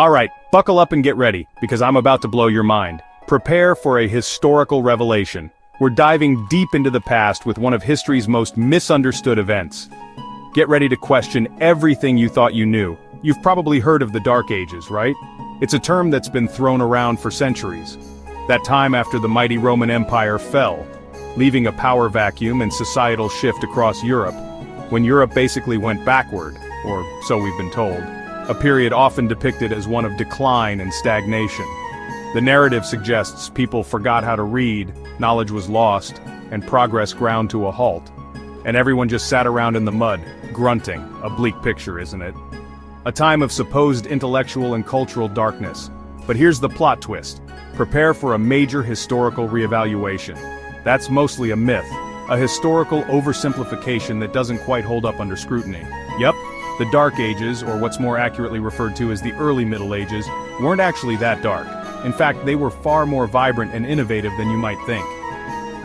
Alright, buckle up and get ready, because I'm about to blow your mind. Prepare for a historical revelation. We're diving deep into the past with one of history's most misunderstood events. Get ready to question everything you thought you knew. You've probably heard of the Dark Ages, right? It's a term that's been thrown around for centuries. That time after the mighty Roman Empire fell, leaving a power vacuum and societal shift across Europe, when Europe basically went backward, or so we've been told. A period often depicted as one of decline and stagnation. The narrative suggests people forgot how to read, knowledge was lost, and progress ground to a halt. And everyone just sat around in the mud, grunting. A bleak picture, isn't it? A time of supposed intellectual and cultural darkness. But here's the plot twist. Prepare for a major historical reevaluation. That's mostly a myth, a historical oversimplification that doesn't quite hold up under scrutiny. Yep. The Dark Ages, or what's more accurately referred to as the early Middle Ages, weren't actually that dark. In fact, they were far more vibrant and innovative than you might think.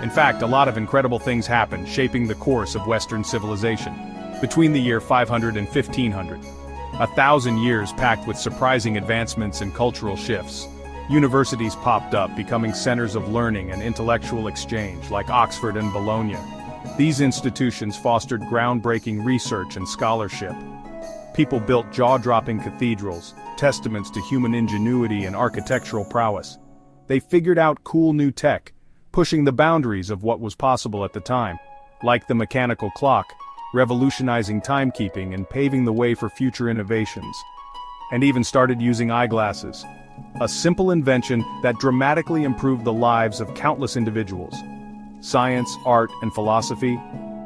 In fact, a lot of incredible things happened, shaping the course of Western civilization. Between the year 500 and 1500. 1,000 years packed with surprising advancements and cultural shifts. Universities popped up, becoming centers of learning and intellectual exchange, like Oxford and Bologna. These institutions fostered groundbreaking research and scholarship. People built jaw-dropping cathedrals, testaments to human ingenuity and architectural prowess. They figured out cool new tech, pushing the boundaries of what was possible at the time, like the mechanical clock, revolutionizing timekeeping and paving the way for future innovations. And even started using eyeglasses, a simple invention that dramatically improved the lives of countless individuals. Science, art, and philosophy,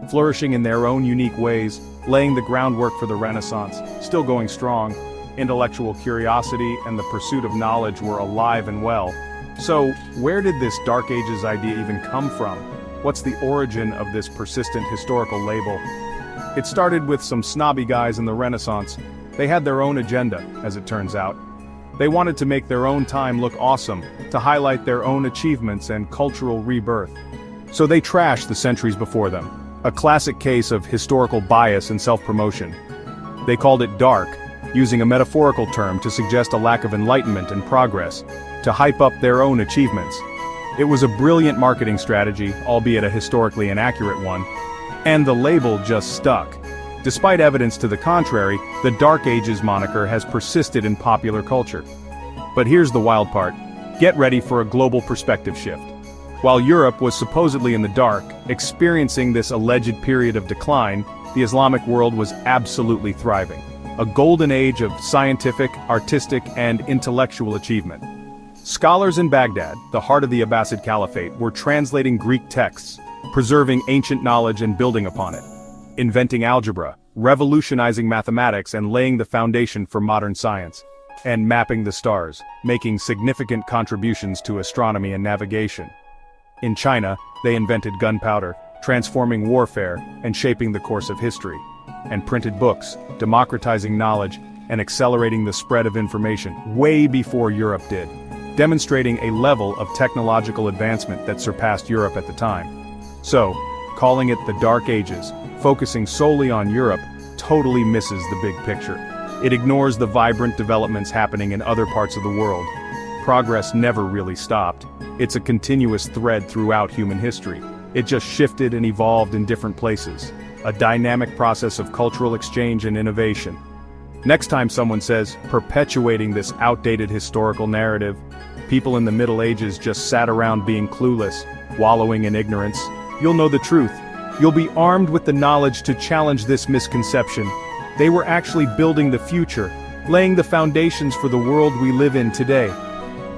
flourishing in their own unique ways, laying the groundwork for the Renaissance, still going strong. Intellectual curiosity and the pursuit of knowledge were alive and well. So, where did this Dark Ages idea even come from? What's the origin of this persistent historical label? It started with some snobby guys in the Renaissance. They had their own agenda, as it turns out. They wanted to make their own time look awesome, to highlight their own achievements and cultural rebirth. So they trashed the centuries before them. A classic case of historical bias and self-promotion. They called it dark, using a metaphorical term to suggest a lack of enlightenment and progress, to hype up their own achievements. It was a brilliant marketing strategy, albeit a historically inaccurate one, and the label just stuck. Despite evidence to the contrary, the Dark Ages moniker has persisted in popular culture. But here's the wild part. Get ready for a global perspective shift. While Europe was supposedly in the dark, experiencing this alleged period of decline, the Islamic world was absolutely thriving. A golden age of scientific, artistic, and intellectual achievement. Scholars in Baghdad, the heart of the Abbasid Caliphate, were translating Greek texts, preserving ancient knowledge and building upon it. Inventing algebra, revolutionizing mathematics and laying the foundation for modern science. And mapping the stars, making significant contributions to astronomy and navigation. In China, they invented gunpowder, transforming warfare and shaping the course of history. And printed books, democratizing knowledge and accelerating the spread of information way before Europe did, demonstrating a level of technological advancement that surpassed Europe at the time. So, calling it the Dark Ages, focusing solely on Europe, totally misses the big picture. It ignores the vibrant developments happening in other parts of the world. Progress never really stopped. It's a continuous thread throughout human history. It just shifted and evolved in different places. A dynamic process of cultural exchange and innovation. Next time someone says, perpetuating this outdated historical narrative, people in the Middle Ages just sat around being clueless, wallowing in ignorance, you'll know the truth. You'll be armed with the knowledge to challenge this misconception. They were actually building the future, laying the foundations for the world we live in today.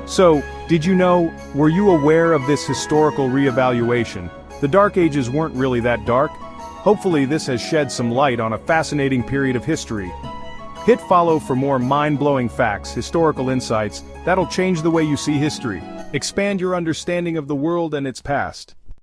So, did you know, were you aware of this historical reevaluation? The Dark Ages weren't really that dark. Hopefully this has shed some light on a fascinating period of history. Hit follow for more mind-blowing facts, historical insights, that'll change the way you see history. Expand your understanding of the world and its past.